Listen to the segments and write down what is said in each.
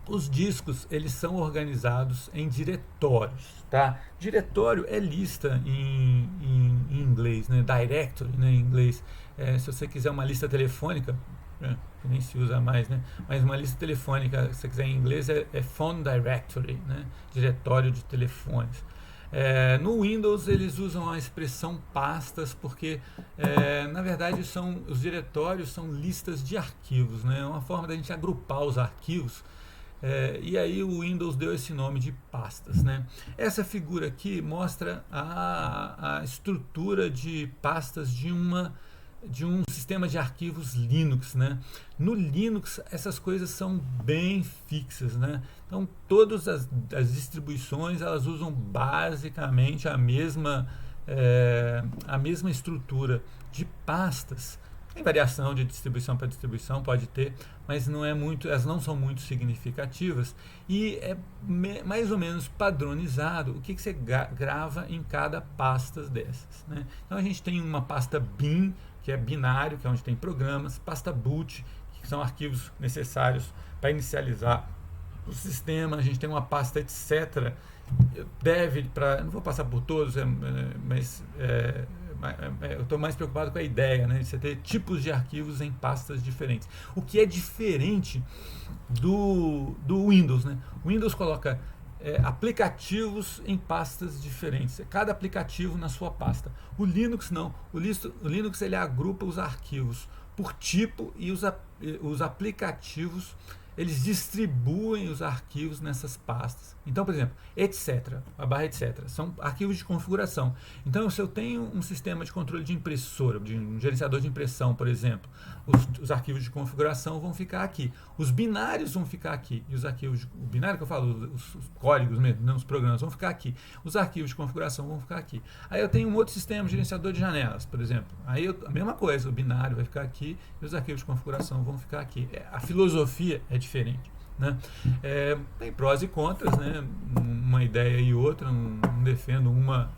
Os discos, eles são organizados em diretórios, tá? Diretório é lista em inglês, né? Directory, né, em inglês. Se você quiser uma lista telefônica, que nem se usa mais, né? Mas uma lista telefônica, se você quiser em inglês, é phone directory, né? Diretório de telefones. No Windows eles usam a expressão pastas porque na verdade os diretórios são listas de arquivos, né? É uma forma da gente agrupar os arquivos. E aí o Windows deu esse nome de pastas, né? Essa figura aqui mostra a estrutura de pastas de um sistema de arquivos Linux, né? No Linux essas coisas são bem fixas, né? Então todas as distribuições elas usam basicamente a mesma estrutura de pastas. Tem variação de distribuição para distribuição, pode ter, mas não é muito, elas não são muito significativas e é mais ou menos padronizado o que você grava em cada pasta dessas, né? Então a gente tem uma pasta bin, que é binário, que é onde tem programas, pasta boot, que são arquivos necessários para inicializar o sistema, a gente tem uma pasta etc. Deve para, não vou passar por todos, mas eu estou mais preocupado com a ideia, né, de você ter tipos de arquivos em pastas diferentes. O que é diferente do Windows, né? O Windows coloca aplicativos em pastas diferentes, cada aplicativo na sua pasta. O Linux não, o Linux ele agrupa os arquivos por tipo e os aplicativos eles distribuem os arquivos nessas pastas. Então, por exemplo, etc, a barra etc, são arquivos de configuração. Então, se eu tenho um sistema de controle de impressora, de um gerenciador de impressão, por exemplo, os arquivos de configuração vão ficar aqui. Os binários vão ficar aqui. E os arquivos, o binário que eu falo, os códigos mesmo, não os programas, vão ficar aqui. Os arquivos de configuração vão ficar aqui. Aí eu tenho um outro sistema, gerenciador de janelas, por exemplo. Aí a mesma coisa, o binário vai ficar aqui e os arquivos de configuração vão ficar aqui. A filosofia é diferente, né? Tem prós e contras, né? Uma ideia e outra, não defendo uma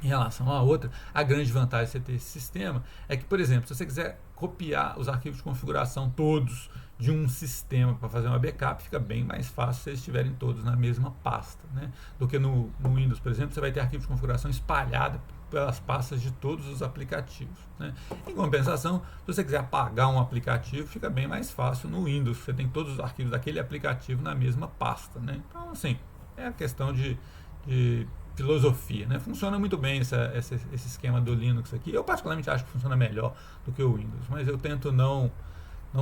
em relação à outra. A grande vantagem de você ter esse sistema é que, por exemplo, se você quiser copiar os arquivos de configuração todos de um sistema para fazer uma backup, fica bem mais fácil se eles estiverem todos na mesma pasta, né? Do que no Windows, por exemplo, você vai ter arquivo de configuração espalhado pelas pastas de todos os aplicativos, né? Em compensação, se você quiser apagar um aplicativo, fica bem mais fácil no Windows, você tem todos os arquivos daquele aplicativo na mesma pasta, né? Então, assim, é a questão de filosofia, né? Funciona muito bem esse esquema do Linux aqui. Eu particularmente acho que funciona melhor do que o Windows, mas eu tento não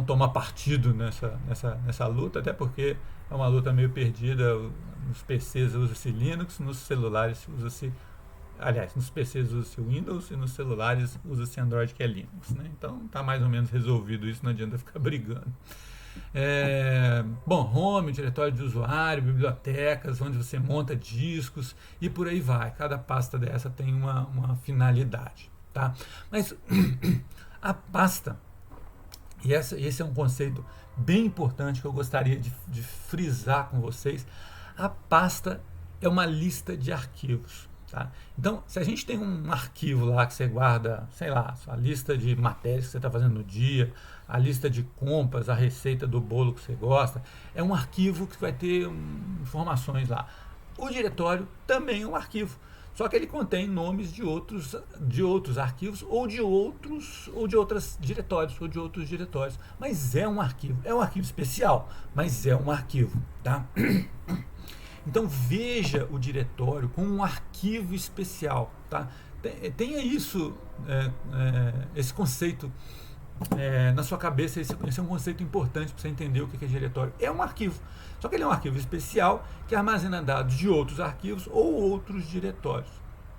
tomar partido nessa luta, até porque é uma luta meio perdida. Nos PCs usa-se Linux, nos celulares usa-se, aliás, nos PCs usa-se Windows e nos celulares usa-se Android, que é Linux, né? Então está mais ou menos resolvido isso, não adianta ficar brigando. Bom, home, diretório de usuário, bibliotecas, onde você monta discos e por aí vai. Cada pasta dessa tem uma finalidade, tá? Mas a pasta, e esse é um conceito bem importante que eu gostaria de frisar com vocês, a pasta é uma lista de arquivos. Tá? Então, se a gente tem um arquivo lá que você guarda, sei lá, a lista de matérias que você está fazendo no dia, a lista de compras, a receita do bolo que você gosta, é um arquivo que vai ter informações lá. O diretório também é um arquivo, só que ele contém nomes de outros arquivos ou de outros diretórios ou de outros diretórios, mas é um arquivo especial, mas é um arquivo, tá? Então veja o diretório como um arquivo especial, tá? Tenha isso, esse conceito na sua cabeça. Esse é um conceito importante para você entender o que é diretório. É um arquivo, só que ele é um arquivo especial que armazena dados de outros arquivos ou outros diretórios,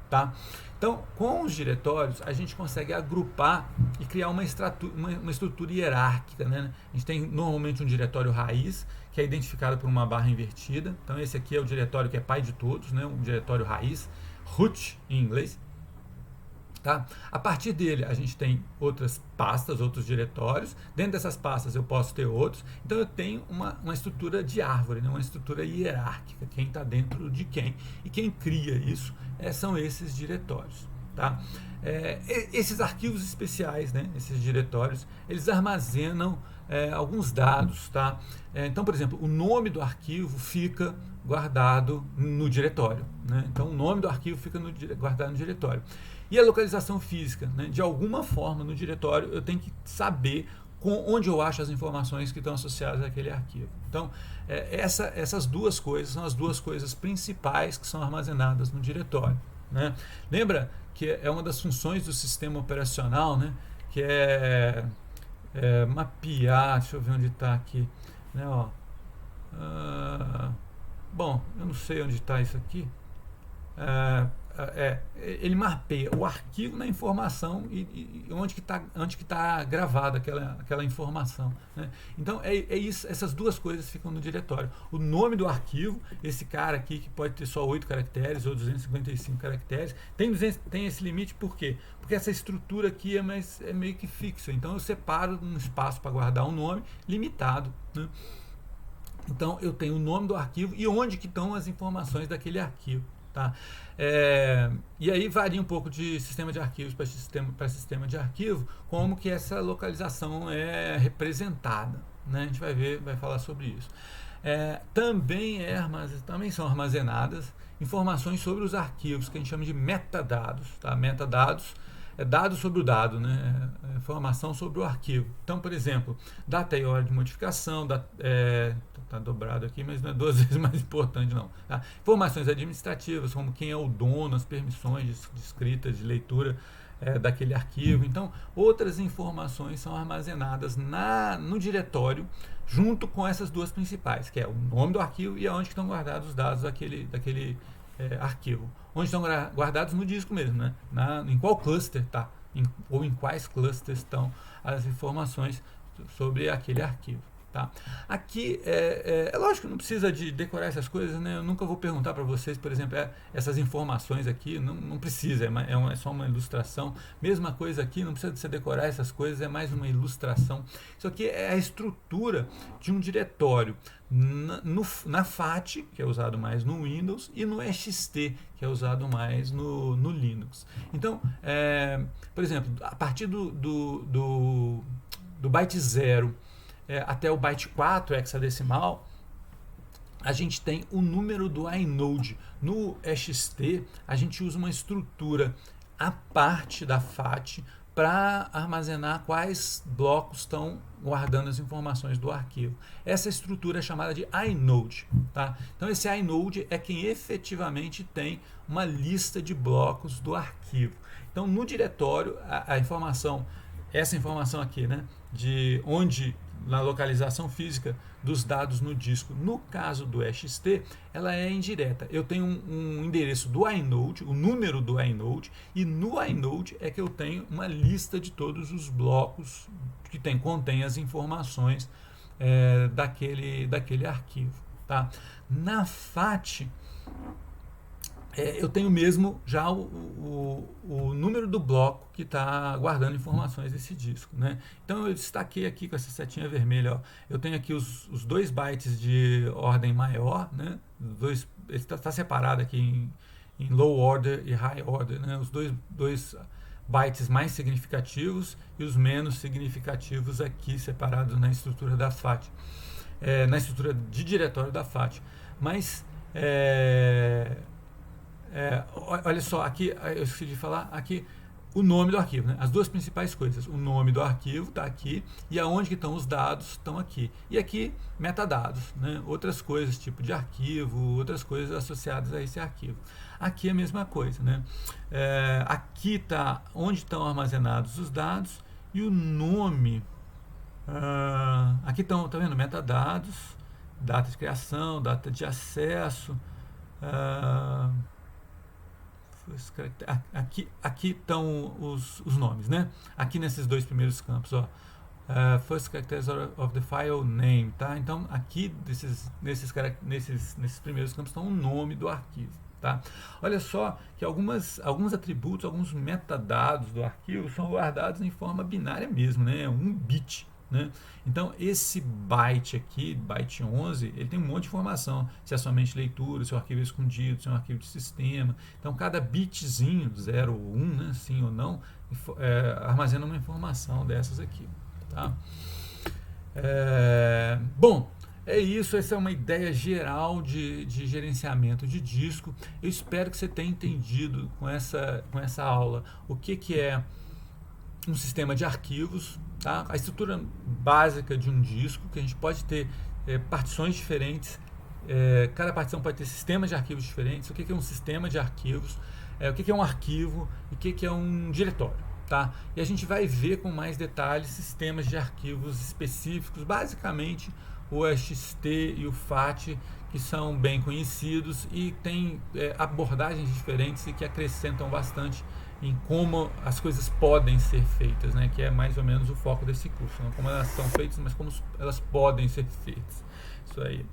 tá? Então, com os diretórios, a gente consegue agrupar e criar uma estrutura hierárquica, né? A gente tem normalmente um diretório raiz, que é identificado por uma barra invertida. Então, esse aqui é o diretório que é pai de todos, né? Um diretório raiz, root em inglês. Tá? A partir dele, a gente tem outras pastas, outros diretórios. Dentro dessas pastas, eu posso ter outros. Então, eu tenho uma estrutura de árvore, né? Uma estrutura hierárquica. Quem está dentro de quem. E quem cria isso são esses diretórios. tá? Esses arquivos especiais, né, esses diretórios, eles armazenam alguns dados, tá? Então, por exemplo, o nome do arquivo fica guardado no diretório, né? Então, o nome do arquivo fica guardado no diretório. E a localização física, né? De alguma forma, no diretório, eu tenho que saber onde eu acho as informações que estão associadas àquele arquivo. Então, essas duas coisas são as duas coisas principais que são armazenadas no diretório, né? Lembra que é uma das funções do sistema operacional, né? Que mapear, deixa eu ver onde está aqui, né? Bom, eu não sei onde está isso aqui. Ele mapeia o arquivo na informação e onde que tá gravada aquela informação, né? Então isso, essas duas coisas ficam no diretório. O nome do arquivo, esse cara aqui que pode ter só 8 caracteres ou 255 caracteres, tem esse limite por quê? Porque essa estrutura aqui é meio que fixa, então eu separo um espaço para guardar um nome limitado, né? Então eu tenho o nome do arquivo e onde que estão as informações daquele arquivo. Tá? E aí varia um pouco de sistema de arquivos para sistema de arquivo, como que essa localização é representada, né? A gente vai falar sobre isso. Também são armazenadas informações sobre os arquivos, que a gente chama de metadados. Tá? Metadados é dado sobre o dado, né? Informação sobre o arquivo. Então, por exemplo, data e hora de modificação, está dobrado aqui, mas não é 2 vezes mais importante não. Tá? Informações administrativas, como quem é o dono, as permissões de escrita, de leitura daquele arquivo. Então, outras informações são armazenadas no diretório, junto com essas duas principais, que é o nome do arquivo e aonde estão guardados os dados daquele arquivo. Onde estão guardados no disco mesmo, né? Em qual cluster está, ou em quais clusters estão as informações sobre aquele arquivo. Tá? Aqui, lógico que não precisa de decorar essas coisas, né? Eu nunca vou perguntar para vocês, por exemplo, essas informações aqui, não precisa, é só uma ilustração. Mesma coisa aqui, não precisa de você decorar essas coisas, é mais uma ilustração. Isso aqui é a estrutura de um diretório na FAT, que é usado mais no Windows, e no EXT, que é usado mais no Linux. Então, por exemplo, a partir do byte 0 até o byte 4 hexadecimal, a gente tem o número do inode. No EXT, a gente usa uma estrutura à parte da FAT para armazenar quais blocos estão guardando as informações do arquivo. Essa estrutura é chamada de inode. Tá? Então, esse inode é quem efetivamente tem uma lista de blocos do arquivo. Então, no diretório, essa informação aqui, né, de onde, na localização física dos dados no disco, no caso do EXT, ela é indireta. Eu tenho um endereço do inode, o número do inode, e no inode é que eu tenho uma lista de todos os blocos que contém as informações daquele arquivo. Tá? Na FAT, eu tenho mesmo já o número do bloco que está guardando informações desse disco, né? Então eu destaquei aqui com essa setinha vermelha, ó, eu tenho aqui os 2 bytes de ordem maior, né? Ele está separado aqui em low order e high order, né? Os dois bytes mais significativos e os menos significativos aqui separados na estrutura da FAT, na estrutura de diretório da FAT. Mas olha só, aqui eu esqueci de falar, aqui o nome do arquivo, né? As duas principais coisas, o nome do arquivo está aqui e aonde que estão os dados estão aqui. E aqui, metadados, né? Outras coisas, tipo de arquivo, outras coisas associadas a esse arquivo. Aqui é a mesma coisa, né? Aqui está onde estão armazenados os dados e o nome. Aqui estão, tá vendo? Metadados, data de criação, data de acesso. Aqui estão os nomes, né? Aqui nesses 2 primeiros campos, ó, first characters of the file name, tá? Então aqui nesses primeiros campos estão o nome do arquivo, tá? Olha só que alguns atributos, alguns metadados do arquivo são guardados em forma binária mesmo, né? 1 bit, né? Então esse byte aqui, byte 11, ele tem um monte de informação, se é somente leitura, se é um arquivo escondido, se é um arquivo de sistema. Então cada bitzinho, 0 ou 1, né, sim ou não, armazena uma informação dessas aqui, tá? Bom, é isso, essa é uma ideia geral de gerenciamento de disco. Eu espero que você tenha entendido com essa aula o que é um sistema de arquivos, tá? A estrutura básica de um disco, que a gente pode ter partições diferentes, cada partição pode ter sistemas de arquivos diferentes. O que é um sistema de arquivos, o que é um arquivo e o que é um diretório. Tá? E a gente vai ver com mais detalhes sistemas de arquivos específicos, basicamente o XT e o FAT, que são bem conhecidos e têm abordagens diferentes e que acrescentam bastante em como as coisas podem ser feitas, né? Que é mais ou menos o foco desse curso, não como elas são feitas, mas como elas podem ser feitas. Isso aí.